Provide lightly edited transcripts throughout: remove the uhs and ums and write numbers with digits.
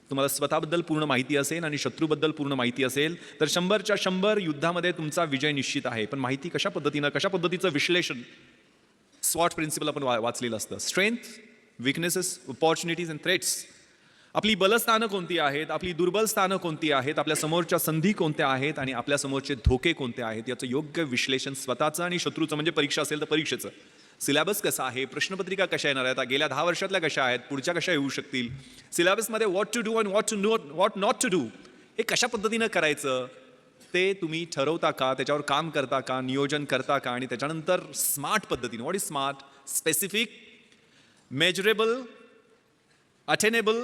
तुम्हाला स्वतःबद्दल पूर्ण माहिती असेल आणि शत्रूबद्दल पूर्ण माहिती असेल तर 100च्या 100 युद्धामध्ये तुमचा विजय निश्चित आहे. पण माहिती कशा पद्धतीचं विश्लेषण, स्वॉट प्रिन्सिपल आपण वाचलेलं असतं. Strength, weaknesses, opportunities and threats. आपली बलस्थानं कोणती आहेत, आपली दुर्बल स्थानं कोणती आहेत, आपल्या समोरच्या संधी कोणत्या आहेत आणि आपल्या समोरचे धोके कोणते आहेत याचं योग्य विश्लेषण स्वतःचं आणि शत्रूचं, म्हणजे परीक्षा असेल तर परीक्षेचं. सिलेबस कसा आहे, प्रश्नपत्रिका कशा येणार आहेत, गेल्या 10 वर्षातल्या कशा आहेत, पुढच्या कशा येऊ शकतील, सिलेबसमध्ये what to do and what not to do हे कशा पद्धतीनं करायचं ते तुम्ही ठरवता का, त्याच्यावर काम करता का, नियोजन करता का, आणि त्याच्यानंतर स्मार्ट पद्धतीने. What is smart? Specific, measurable, attainable,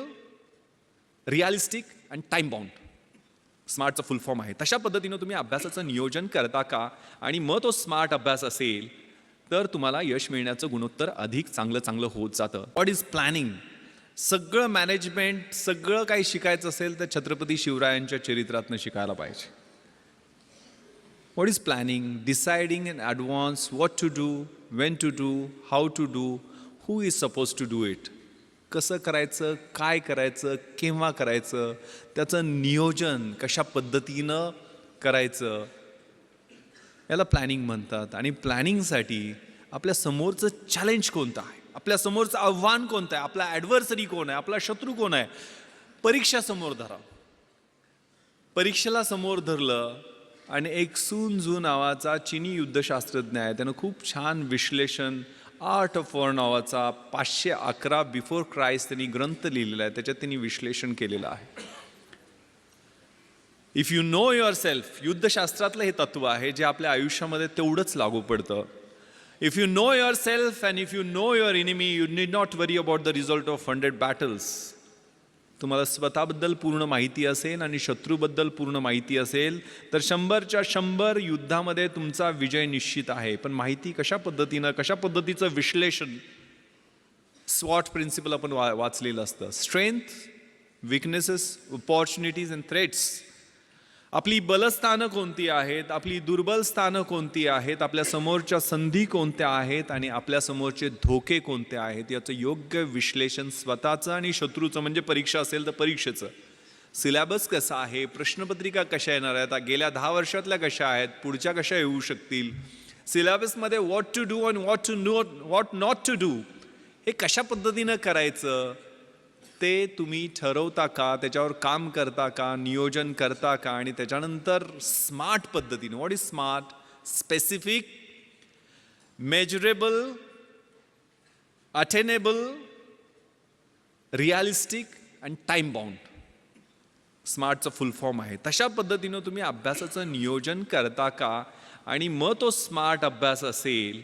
realistic and time bound. स्मार्टचा फुल फॉर्म आहे. तशा पद्धतीनं तुम्ही अभ्यासाचं नियोजन करता का, आणि मग तो स्मार्ट अभ्यास असेल तर तुम्हाला यश मिळण्याचं गुणोत्तर अधिक चांगलं होत जातं. What is planning? सगळं मॅनेजमेंट, सगळं काही शिकायचं असेल तर छत्रपती शिवरायांच्या चरित्रातनं शिकायला पाहिजे. What is planning? Deciding in advance what to do, when to do, how to do, who is suppose to do it. कसं करायचं, काय करायचं, केव्हा करायचं, त्याचं नियोजन कशा पद्धतीनं करायचं, याला प्लॅनिंग म्हणतात. आणि प्लॅनिंगसाठी आपल्या समोरचं चॅलेंज कोणतं आहे, आपल्या समोरचं आव्हान कोणतं आहे, आपला ॲडव्हर्सरी कोण आहे, आपला शत्रू कोण आहे, परीक्षा समोर धरा. परीक्षेला समोर धरलं आणि एक सून झू नावाचा चिनी युद्धशास्त्रज्ञ आहे, त्यानं खूप छान विश्लेषण, आर्ट ऑफ वॉर नावाचा 511 बिफोर क्राइस्ट त्यांनी ग्रंथ लिहिलेला आहे, त्याच्यात त्यांनी विश्लेषण केलेलं आहे. If you know yourself, युद्धशास्त्रातलं हे तत्व आहे जे आपल्या आयुष्यामध्ये तेवढंच लागू पडतं. If you know yourself and if you know your enemy, you need not worry about the result of 100 battles. तुम्हाला स्वतःबद्दल पूर्ण माहिती असेल आणि शत्रूबद्दल पूर्ण माहिती असेल तर 100च्या 100 युद्धामध्ये तुमचा विजय निश्चित आहे. पण माहिती कशा पद्धतीचं विश्लेषण, स्वॉट प्रिन्सिपल आपण वाचलेलं असतं. Strength, weaknesses, opportunities and threats. आपली बलस्थानं कोणती आहेत, आपली दुर्बल स्थानं कोणती आहेत, आपल्या समोरच्या संधी कोणत्या आहेत आणि आपल्या समोरचे धोके कोणते आहेत याचं योग्य विश्लेषण स्वतःचं आणि शत्रूचं, म्हणजे परीक्षा असेल तर परीक्षेचं. सिलेबस कसा आहे, प्रश्नपत्रिका कशा येणार आहेत, गेल्या 10 वर्षातल्या कशा आहेत, पुढच्या कशा येऊ शकतील, सिलेबसमध्ये what to do and what not to do हे कशा पद्धतीनं करायचं ते तुम्ही ठरवता का, त्याच्यावर काम करता का, नियोजन करता का, आणि त्याच्यानंतर स्मार्ट पद्धतीने. What is smart? Specific, measurable, attainable, realistic and time bound. स्मार्टचा फुल फॉर्म आहे. तशा पद्धतीनं तुम्ही अभ्यासाचं नियोजन करता का, आणि मग तो स्मार्ट अभ्यास असेल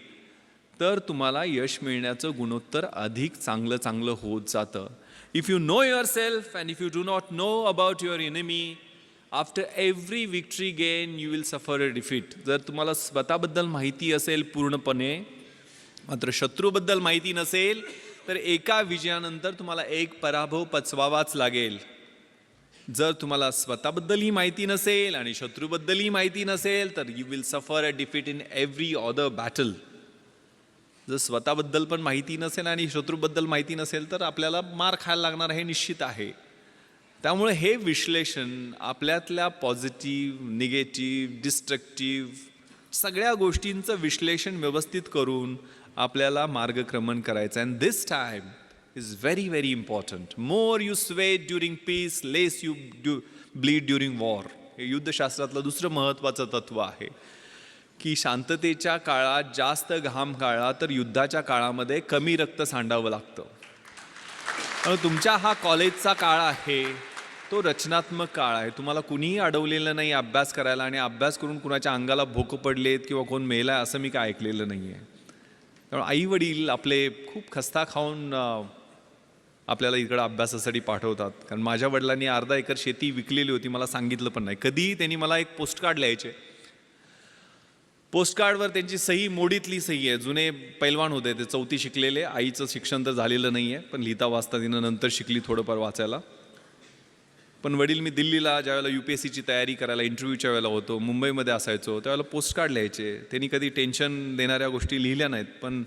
तर तुम्हाला यश मिळण्याचं गुणोत्तर अधिक चांगलं होत जातं. If you know yourself and if you do not know about your enemy, after every victory gain you will suffer a defeat. जर तुम्हाला स्वतःबद्दल माहिती असेल पूर्णपणे, मात्र शत्रूबद्दल माहिती नसेल तर एका विजयानंतर तुम्हाला एक पराभव पचवावाच लागेल. जर तुम्हाला स्वतःबद्दलही माहिती नसेल आणि शत्रूबद्दलही माहिती नसेल तर you will suffer a defeat in every other battle. जर स्वतःबद्दल पण माहिती नसेल आणि शत्रूबद्दल माहिती नसेल तर आपल्याला मार खायला लागणार हे निश्चित आहे. त्यामुळे हे विश्लेषण आपल्यातल्या पॉझिटिव्ह, निगेटिव्ह, डिस्ट्रक्टिव्ह सगळ्या गोष्टींचं विश्लेषण व्यवस्थित करून आपल्याला मार्गक्रमण करायचं. And this time is very very important. More you sweat during peace, less you bleed during war. हे युद्धशास्त्रातलं दुसरं महत्त्वाचं तत्व आहे की शांततेच्या काळात जास्त घाम गाळला तर युद्धाच्या काळामध्ये कमी रक्त सांडावं लागतं. तुमच्या हा कॉलेजचा काळ आहे, तो रचनात्मक काळ आहे. तुम्हाला कुणीही अडवलेलं नाही अभ्यास करायला, आणि अभ्यास करून कुणाच्या अंगाला भोकं पडलेत किंवा कोण मेलाय असं मी काय ऐकलेलं नाही आहे. त्यामुळे आई वडील आपले खूप खस्ता खाऊन आपल्याला इकडं अभ्यासासाठी पाठवतात. कारण माझ्या वडिलांनी अर्धा एकर शेती विकलेली होती, मला सांगितलं पण नाही. कधी त्यांनी मला एक पोस्टकार्ड लिहायचे, पोस्टकार्डवर त्यांची सही मोडीतली सही आहे. जुने पैलवान होते ते, 4थी शिकलेले. आईचं शिक्षण तर झालेलं नाही आहे, पण लिहिता वाचता तिनं नंतर शिकली थोडंफार वाचायला. पण वडील मी दिल्लीला ज्यावेळेला UPSCची तयारी करायला इंटरव्ह्यूच्या वेळेला होतो, मुंबईमध्ये असायचो, त्यावेळेला पोस्टकार्ड लिहायचे. त्यांनी कधी टेन्शन देणाऱ्या गोष्टी लिहिल्या नाहीत, पण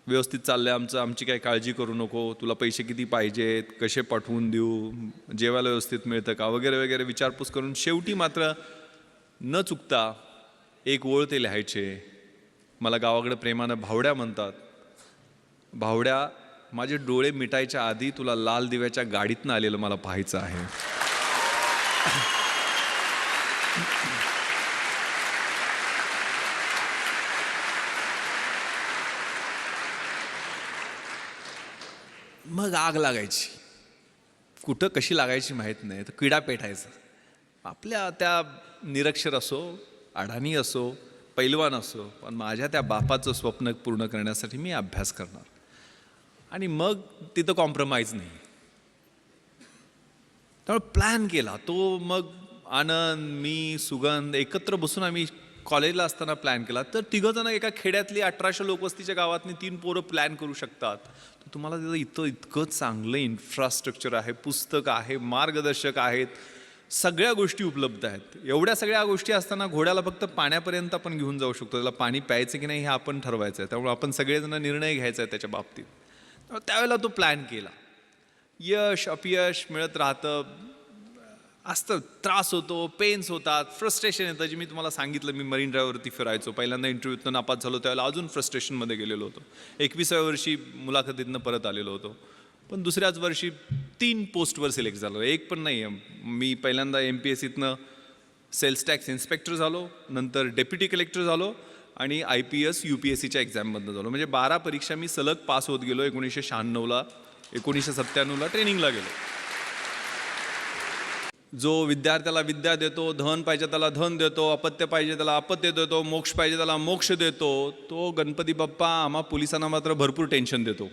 व्यवस्थित चाललंय आमचं, आमची काही काळजी करू नको, तुला पैसे किती पाहिजेत, कसे पाठवून देऊ, जेवायला व्यवस्थित मिळतं का वगैरे वगैरे विचारपूस करून शेवटी मात्र न चुकता एक ओळ ते लिहायचे. मला गावाकडे प्रेमानं भावड्या म्हणतात. भावड्या, माझे डोळे मिटायच्या आधी तुला लाल दिव्याच्या गाडीतनं आलेलं मला पाहायचं आहे. मग आग लागायची. कुठं कशी लागायची माहीत नाही, तर किडा पेटायचा. आपल्या त्या निरक्षर असो, अडाणी असो, पैलवान असो, पण माझ्या त्या बापाचं स्वप्न पूर्ण करण्यासाठी मी अभ्यास करणार. आणि मग तिथं कॉम्प्रोमाइज नाही. त्यामुळे प्लॅन केला तो. मग आनंद, मी, सुगंध एकत्र बसून आम्ही कॉलेजला असताना प्लॅन केला. तर तिघंजणं एका खेड्यातली 1800 लोकवस्तीच्या गावातनी 3 पोरं प्लॅन करू शकतात. तर तुम्हाला तिथं इतकं चांगलं इन्फ्रास्ट्रक्चर आहे, पुस्तक आहे, मार्गदर्शक आहेत, सगळ्या गोष्टी उपलब्ध आहेत. एवढ्या सगळ्या गोष्टी असताना घोड्याला फक्त पाण्यापर्यंत आपण घेऊन जाऊ शकतो. त्याला पाणी प्यायचं की नाही हे आपण ठरवायचं आहे. त्यामुळे आपण सगळेजण निर्णय घ्यायचा आहे त्याच्या बाबतीत. त्यावेळेला तो प्लॅन केला. यश अपयश मिळत राहतं, असतं, त्रास होतो, पेन्स होतात, फ्रस्ट्रेशन येतं. जे मी तुम्हाला सांगितलं, मी मरीन ड्राईव्हवरती फिरायचो, पहिल्यांदा इंटरव्ह्यूतनं नापास झालो त्यावेळेला अजून फ्रस्ट्रेशनमध्ये गेलेलो होतो. 21व्या वर्षी मुलाखतीतनं परत आलेलो होतो. पण दुसऱ्याच वर्षी 3 पोस्टवर सिलेक्ट झालो. एक पण नाही. मी पहिल्यांदा MPSCतनं सेल्स टॅक्स इन्स्पेक्टर झालो, नंतर डेप्युटी कलेक्टर झालो आणि IPS UPSCच्या एक्झाममधनं झालो. म्हणजे 12 परीक्षा मी सलग पास होत गेलो. 1996ला 1997ला ट्रेनिंगला गेलो. जो विद्यार्थ्याला विद्या देतो, धन पाहिजे त्याला धन देतो, अपत्य पाहिजे त्याला अपत्य देतो, मोक्ष पाहिजे त्याला मोक्ष देतो, तो गणपती बाप्पा आम्हा पोलिसांना मात्र भरपूर टेन्शन देतो.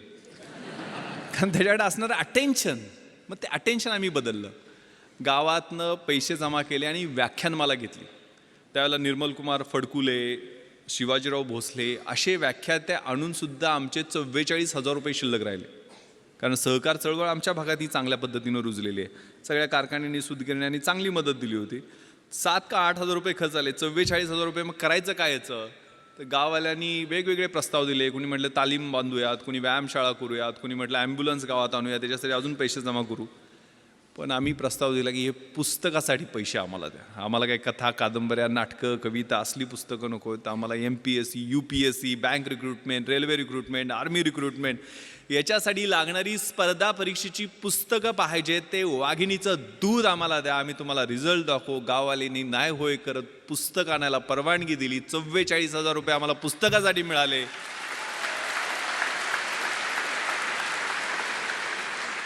कारण त्याच्याकडे असणारं अटेन्शन. मग ते अटेन्शन आम्ही बदललं. गावातनं पैसे जमा केले आणि व्याख्यानमाला घेतली. त्यावेळेला निर्मलकुमार फडकुले, शिवाजीराव भोसले असे व्याख्याते आणूनसुद्धा आमचे 44,000 रुपये शिल्लक राहिले. कारण सहकार चळवळ आमच्या भागात ही चांगल्या पद्धतीनं रुजलेली आहे. सगळ्या कारखान्यांनी, सूतगिरण्यांनी चांगली मदत दिली होती. 7 का 8,000 रुपये खर्च आले. 44,000 रुपये. मग करायचं काय याचं? तर गाववाल्यांनी वेगवेगळे प्रस्ताव दिले. कोणी म्हटलं तालीम बांधूयात, कोणी व्यायामशाळा करूयात, कोणी म्हटलं ॲम्ब्युलन्स गावात आणूया, त्याच्यासाठी अजून पैसे जमा करू. पण आम्ही प्रस्ताव दिला की हे पुस्तकासाठी पैसे आम्हाला द्या. आम्हाला काही कथा, कादंबऱ्या, नाटकं, कविता असली पुस्तकं नको. तर आम्हाला MPSC, UPSC, bank recruitment, railway recruitment, army recruitment याच्यासाठी लागणारी स्पर्धा परीक्षेची पुस्तकं पाहिजे. ते वाघिणीचं दूध आम्हाला द्या, आम्ही तुम्हाला रिझल्ट दाखवू. गाववाल्यांनी नाही होय करत पुस्तक आणायला परवानगी दिली. 44,000 रुपये आम्हाला पुस्तकासाठी मिळाले.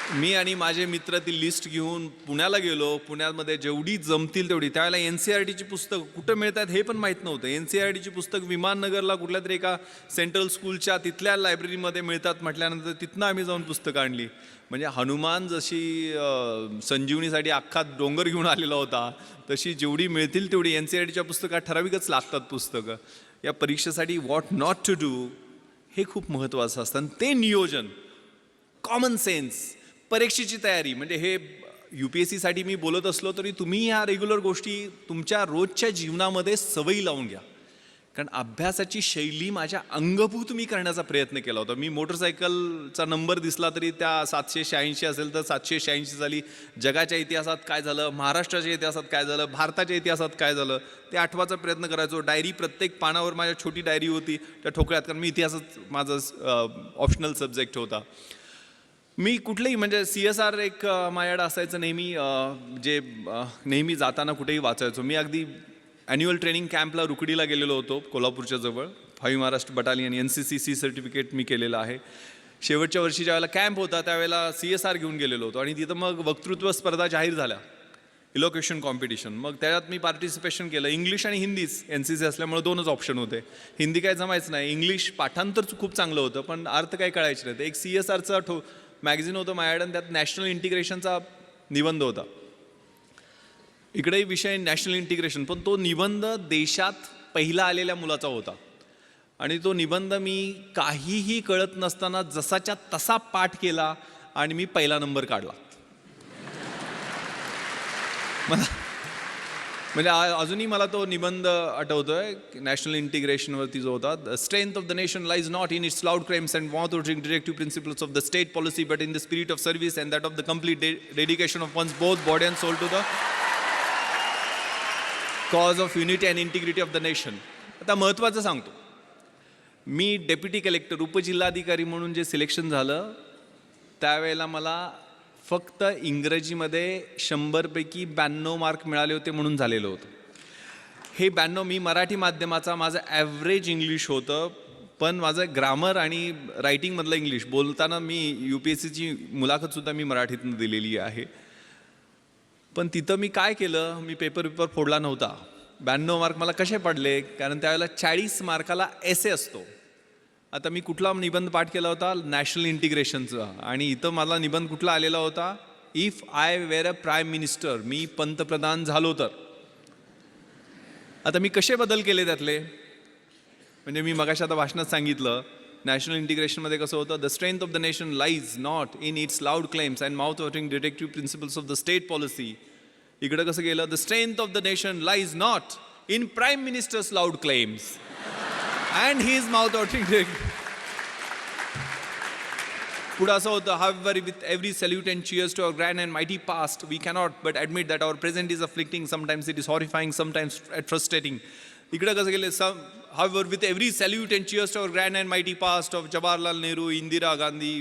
मी आणि माझे मित्र ती लिस्ट घेऊन पुण्याला गेलो. पुण्यामध्ये जेवढी जमतील तेवढी. त्यावेळेला NCERTची पुस्तकं कुठं मिळतात हे पण माहीत नव्हतं. NCERTची पुस्तक विमाननगरला कुठल्या तरी एका सेंट्रल स्कूलच्या तिथल्या लायब्ररीमध्ये मिळतात म्हटल्यानंतर तिथनं आम्ही जाऊन पुस्तकं आणली. म्हणजे हनुमान जशी संजीवनीसाठी अख्खा डोंगर घेऊन आलेला होता, तशी जेवढी मिळतील तेवढी NCERTच्या पुस्तकात ठराविकच लागतात पुस्तकं. या परीक्षेसाठी व्हॉट नॉट टू डू हे खूप महत्त्वाचं असतं. आणि ते नियोजन, कॉमन सेन्स, परीक्षेची तयारी, म्हणजे हे UPSCसाठी मी बोलत असलो तरी तुम्ही ह्या रेग्युलर गोष्टी तुमच्या रोजच्या जीवनामध्ये सवयी लावून घ्या. कारण अभ्यासाची शैली माझ्या अंगभूत मी करण्याचा प्रयत्न केला होता. मी मोटरसायकलचा नंबर दिसला तरी त्या 786 असेल तर 786 झाली. जगाच्या इतिहासात काय झालं, महाराष्ट्राच्या इतिहासात काय झालं, भारताच्या इतिहासात काय झालं ते आठवायचा प्रयत्न करायचो. डायरी प्रत्येक पानावर माझ्या छोटी डायरी होती त्या ठोकळ्यात. कारण मी इतिहासच माझं ऑप्शनल सब्जेक्ट होता. मी कुठलेही म्हणजे CSR एक माझ्याकडं असायचं नेहमी, जे नेहमी जाताना कुठेही वाचायचो. मी अगदी ॲन्युअल ट्रेनिंग कॅम्पला रुकडीला गेलेलो होतो कोल्हापूरच्या जवळ. 5 महाराष्ट्र बटालियन NCC सर्टिफिकेट मी केलेलं आहे. शेवटच्या वर्षी ज्यावेळेला कॅम्प होता त्यावेळेला CSR घेऊन गेलेलो होतो. आणि तिथं मग वक्तृत्व स्पर्धा जाहीर झाल्या, इलोक्युशन कॉम्पिटिशन. मग त्याच्यात मी पार्टिसिपेशन केलं. इंग्लिश आणि हिंदीच. NCC असल्यामुळे 2च ऑप्शन होते. हिंदी काय जमायचं नाही. इंग्लिश पाठांतर खूप चांगलं होतं पण अर्थ काय कळायचं नाही. एक CSRचा मॅगझिन होतं माझ्याकडं, त्यात नॅशनल इंटिग्रेशनचा निबंध होता. इकडेही विषय नॅशनल इंटिग्रेशन, पण तो निबंध देशात पहिला आलेल्या मुलाचा होता. आणि तो निबंध मी काहीही कळत नसताना जसाच्या तसा पाठ केला आणि मी पहिला नंबर काढला. म्हणजे अजूनही मला तो निबंध आठवतोय नॅशनल इंटिग्रेशनवरती जो होता. The strength of the nation lies not in its loud claims and mouth watering directive principles of the state policy but in the spirit of service and that of the complete dedication of one's both body and soul to the cause of unity and integrity of the nation. आता महत्त्वाचं सांगतो, मी deputy collector उपजिल्हाधिकारी म्हणून जे selection झालं त्यावेळेला मला फक्त इंग्रजीमध्ये 100पैकी 92 मार्क मिळाले होते म्हणून झालेलं होतं. हे 92 मी मराठी माध्यमाचा माझं ॲव्हरेज इंग्लिश होतं, पण माझं ग्रामर आणि रायटिंगमधलं इंग्लिश बोलताना मी UPSCची मुलाखतसुद्धा मी मराठीतून दिलेली आहे. पण तिथं मी काय केलं, मी पेपर फोडला नव्हता. 92 मार्क मला कसे पडले, कारण त्यावेळेला 40 मार्काला एसे असतो. आता मी कुठला निबंध पाठ केला होता, नॅशनल इंटिग्रेशनचा, आणि इथं मला निबंध कुठला आलेला होता, if I were a prime minister, मी पंतप्रधान झालो तर. आता मी कसे बदल केले त्यातले, म्हणजे मी मगाशी आता भाषणात सांगितलं नॅशनल इंटिग्रेशनमध्ये कसं होतं, the strength of the nation lies not in its loud claims and mouth watering directive principles of the state policy. इकडं कसं गेलं, the strength of the nation lies not in prime ministers loud claims and his mouth watering direct. पुढं असं होतं, however with every salute and cheers to our grand and mighty past we cannot but admit that our present is afflicting, sometimes it is horrifying, sometimes frustrating. इकडं कसं गेलं, however with every salute and cheers to our grand and mighty past of Jawaharlal Nehru, Indira Gandhi,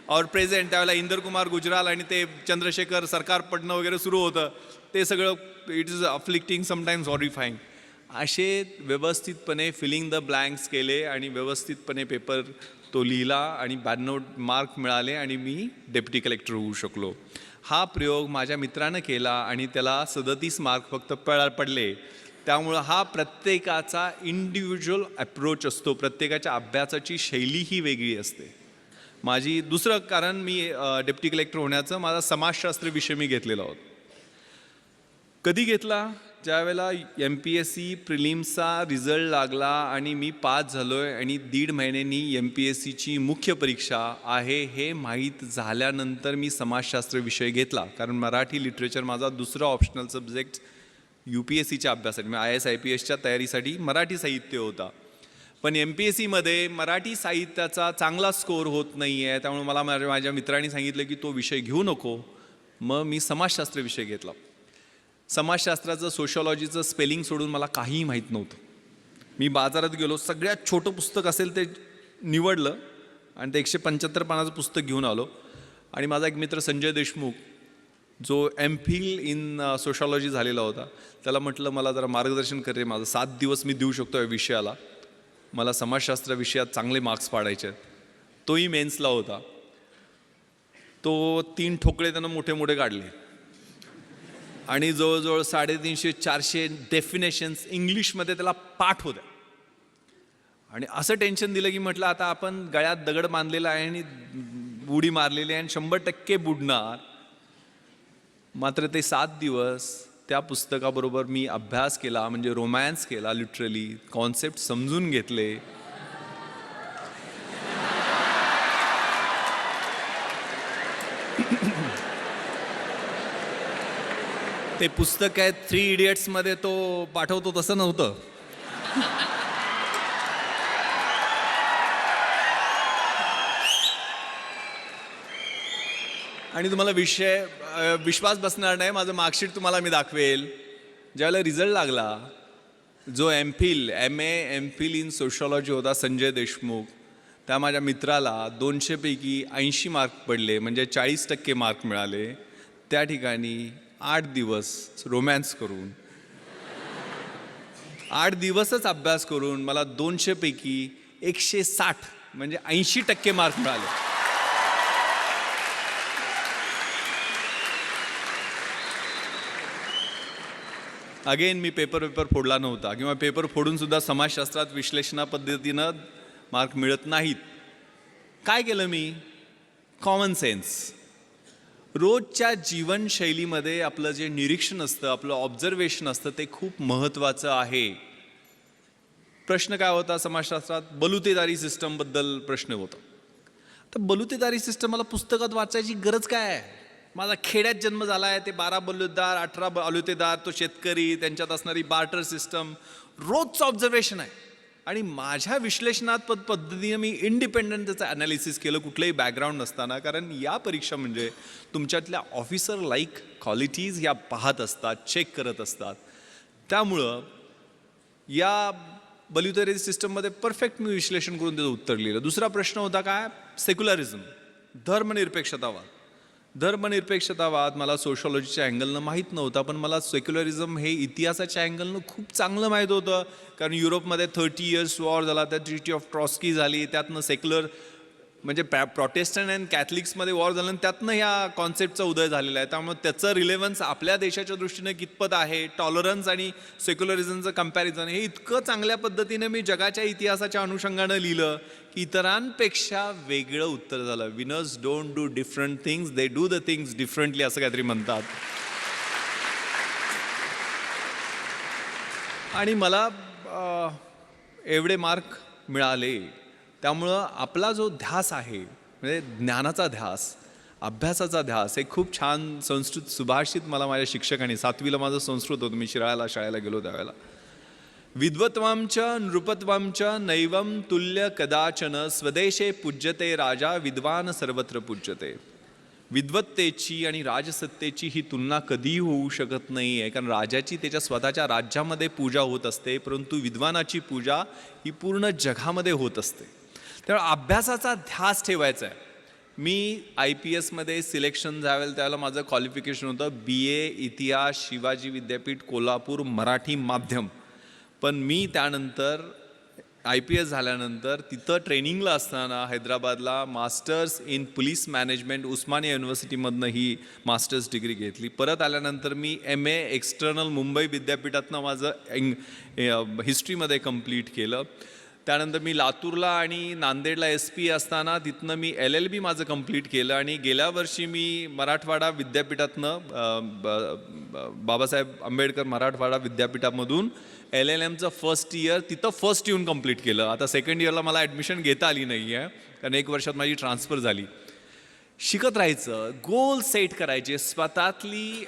our present, त्यावेळेला इंदर कुमार गुजराल आणि ते चंद्रशेखर सरकार पडणं वगैरे सुरू होतं, ते सगळं इट इज अफ्लिक्टिंग, समटाईम्स हॉरिफाईंग. असे व्यवस्थितपणे फिलिंग द ब्लँक्स केले आणि व्यवस्थितपणे पेपर तो लिहिला आणि 92 मार्क मिळाले आणि मी डेप्युटी कलेक्टर होऊ शकलो. हा प्रयोग माझ्या मित्रानं केला आणि त्याला 37 मार्क फक्त पडले. त्यामुळं हा प्रत्येकाचा इंडिव्हिज्युअल अप्रोच असतो, प्रत्येकाच्या अभ्यासाची शैली ही वेगळी असते. माझी दुसरं कारण मी डेप्युटी कलेक्टर होण्याचं, माझा समाजशास्त्र विषय मी घेतलेला होता. कधी घेतला, ज्यावेळेला MPSC प्रिलिम्सचा रिझल्ट लागला आणि मी पास झालो आहे आणि 1.5 महिन्यांनी MPSCची मुख्य परीक्षा आहे हे माहीत झाल्यानंतर मी समाजशास्त्र विषय घेतला. कारण मराठी लिटरेचर माझा दुसरा ऑप्शनल सब्जेक्ट UPSCच्या अभ्यासासाठी, IAS IPSच्या तयारीसाठी मराठी साहित्य होता. पण MPSCमध्ये मराठी साहित्याचा चांगला स्कोअर होत नाही आहे, त्यामुळे मला माझ्या मित्रांनी सांगितलं की तो विषय घेऊ नको. मग मी समाजशास्त्र विषय घेतला. समाजशास्त्राचं सोशॉलॉजीचं स्पेलिंग सोडून मला काहीही माहीत नव्हतं. मी बाजारात गेलो, सगळ्यात छोटं पुस्तक असेल ते निवडलं आणि ते 175 पानाचं पुस्तक घेऊन आलो. आणि माझा एक मित्र संजय देशमुख, जो MPhil इन सोशॉलॉजी झालेला होता, त्याला म्हटलं मला जरा मार्गदर्शन कर रे, माझं 7 दिवस मी देऊ शकतो या विषयाला, मला समाजशास्त्र विषयात चांगले मार्क्स पाडायचे आहेत. तोही मेन्सला होता. तो 3 ठोकळे त्यानं मोठे मोठे काढले आणि जवळजवळ 350-400 डेफिनेशन्स इंग्लिशमध्ये त्याला पाठ होत्या. आणि असं टेन्शन दिलं की म्हटलं आता आपण गळ्यात दगड बांधलेला आहे आणि उडी मारलेली आहे आणि 100% बुडणार. मात्र ते 7 दिवस त्या पुस्तकाबरोबर मी अभ्यास केला, म्हणजे रोमॅन्स केला, लिटरली कॉन्सेप्ट समजून घेतले. ते पुस्तक आहे 3 इडियट्समध्ये तो पाठवतो तसं नव्हतं. आणि तुम्हाला विश्वास बसणार नाही, माझं मार्कशीट तुम्हाला मी दाखवेल. ज्यावेळेला रिझल्ट लागला, जो MPhil इन सोशॉलॉजी होता संजय देशमुख, त्या माझ्या मित्राला 200 पैकी 80 मार्क पडले, म्हणजे 40% मार्क मिळाले. त्या ठिकाणी 8 दिवस रोमॅन्स करून, 8 दिवसच अभ्यास करून मला 200 पैकी 160 म्हणजे 80% मार्क मिळाले. अगेन मी पेपर फोडला नव्हता, किंवा पेपर फोडून सुद्धा समाजशास्त्रात विश्लेषणा पद्धतीनं मार्क मिळत नाहीत. काय केलं मी? Common sense. रोजच्या जीवनशैलीमध्ये आपलं जे निरीक्षण असतं, आपलं ऑब्झर्वेशन असतं, ते खूप महत्त्वाचं आहे. प्रश्न काय होता समाजशास्त्रात? बलुतेदारी सिस्टमबद्दल प्रश्न होता. तर बलुतेदारी सिस्टम मला पुस्तकात वाचायची गरज काय आहे? माझा खेड्यात जन्म झाला आहे, ते 12 बलुतेदार 18 बलुतेदार, तो शेतकरी, त्यांच्यात असणारी बार्टर सिस्टम, रोजचं ऑब्झर्वेशन आहे. आणि माझ्या विश्लेषणात्मक पद्धतीने मी इंडिपेंडंट त्याचं ॲनालिसिस केलं, कुठलंही बॅकग्राऊंड नसताना. कारण या परीक्षा म्हणजे तुमच्यातल्या ऑफिसर लाईक क्वालिटीज या पाहत असतात, चेक करत असतात. त्यामुळं या बल्युटरी सिस्टममध्ये परफेक्ट मी विश्लेषण करून त्याचं उत्तर लिहिलं. दुसरा प्रश्न होता काय? सेक्युलरिझम, धर्मनिरपेक्षतावाद. धर्मनिरपेक्षतावाद मला सोशॉलॉजीच्या अँगलनं माहीत नव्हता, पण मला सेक्युलरिझम हे इतिहासाच्या अँगलनं खूप चांगलं माहीत होतं. कारण युरोपमध्ये 30 इयर्स वॉर झाला, त्यात ट्रिटी ऑफ ट्रॉस्की झाली, त्यातनं सेक्युलर म्हणजे प्रोटेस्टंट अँड कॅथलिक्समध्ये वॉर झालं, आणि त्यातनं ह्या कॉन्सेप्टचा उदय झालेला आहे. त्यामुळे त्याचं रिलेव्हन्स आपल्या देशाच्या दृष्टीने कितपत आहे, टॉलरन्स आणि सेक्युलरिझमचं कम्पॅरिझन, हे इतकं चांगल्या पद्धतीने मी जगाच्या इतिहासाच्या अनुषंगानं लिहिलं की इतरांपेक्षा वेगळं उत्तर झालं. Winners don't do different things, they do the things differently, असं काहीतरी म्हणतात. आणि मला एवढे मार्क मिळाले. त्यामुळं आपला जो ध्यास आहे, म्हणजे ज्ञानाचा ध्यास, अभ्यासाचा ध्यास, हे खूप छान संस्कृत सुभाषित मला माझ्या शिक्षकांनी, 7वीला माझं संस्कृत होतं, मी शिराळ्याला शाळेला गेलो त्यावेळेला, विद्वत्वांच नृपत्वांच नैवम तुल्य कदाचन स्वदेशे पूज्यते राजा विद्वान सर्वत्र पूज्यते. विद्वत्तेची आणि राजसत्तेची ही तुलना कधीही होऊ शकत नाही आहे. कारण राजाची त्याच्या स्वतःच्या राज्यामध्ये पूजा होत असते, परंतु विद्वानाची पूजा ही पूर्ण जगामध्ये होत असते. त्यामुळे अभ्यासाचा ध्यास ठेवायचा आहे. मी IPSमध्ये सिलेक्शन झालं त्यावेळेला माझं क्वालिफिकेशन होतं BA इतिहास, शिवाजी विद्यापीठ कोल्हापूर, मराठी माध्यम. पण मी त्यानंतर IPS झाल्यानंतर तिथं ट्रेनिंगला असताना हैदराबादला masters in police management Osmania युनिव्हर्सिटीमधनं ही मास्टर्स डिग्री घेतली. परत आल्यानंतर मी MA एक्सटर्नल मुंबई विद्यापीठातनं माझं हिस्ट्रीमध्ये कंप्लीट केलं. त्यानंतर मी लातूरला आणि नांदेडला SP असताना तिथनं मी LLB माझं कंप्लीट केलं. आणि गेल्या वर्षी मी मराठवाडा विद्यापीठातनं बाबासाहेब आंबेडकर मराठवाडा विद्यापीठामधून LLMचं फर्स्ट इयर तिथं फर्स्ट येऊन कंप्लीट केलं. आता सेकंड इयरला मला ॲडमिशन घेता आली नाही आहे, कारण 1 वर्षात माझी ट्रान्सफर झाली. शिकत राहायचं, गोल सेट करायचे, स्वतःतली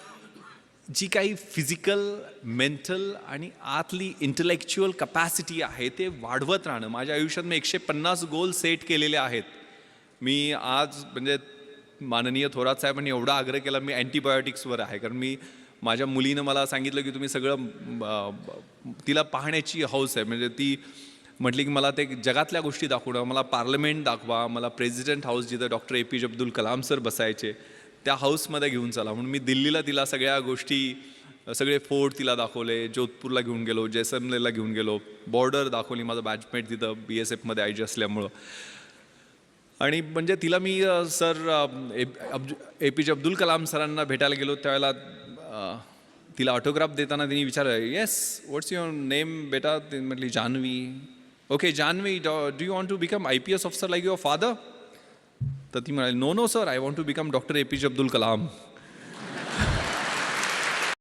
जी काही फिजिकल, मेंटल आणि आतली इंटलेक्च्युअल कपॅसिटी आहे ते वाढवत राहणं. माझ्या आयुष्यात मी 150 गोल सेट केलेले आहेत. मी आज म्हणजे माननीय थोरात साहेबांनी एवढा आग्रह केला, मी अँटीबायोटिक्सवर आहे. कारण मी माझ्या मुलीनं मला सांगितलं की तुम्ही सगळं, तिला पाहण्याची हौस आहे. म्हणजे ती म्हटली की मला ते जगातल्या गोष्टी दाखवणं, मला पार्लमेंट दाखवा, मला प्रेसिडेंट हाऊस जिथं doctor APJ Abdul Kalam sir बसायचे त्या हाऊसमध्ये घेऊन चला. म्हणून मी दिल्लीला तिला सगळ्या गोष्टी, सगळे फोर्ट तिला दाखवले, जोधपूरला घेऊन गेलो, जैसलमेरला घेऊन गेलो, बॉर्डर दाखवली, माझं बॅचमेट तिथं BSFमध्ये IG असल्यामुळं. आणि म्हणजे तिला मी सर APJ अब्दुल कलाम सरांना भेटायला गेलो त्यावेळेला तिला ऑटोग्राफ देताना तिने विचारलं, येस व्हॉट्स युअर नेम बेटा? ती म्हटली Jahnavi. Okay Jahnavi, do you want to become IPS officer like your father? तर ती म्हणाली no no sir, I want to become doctor APJ Abdul Kalam.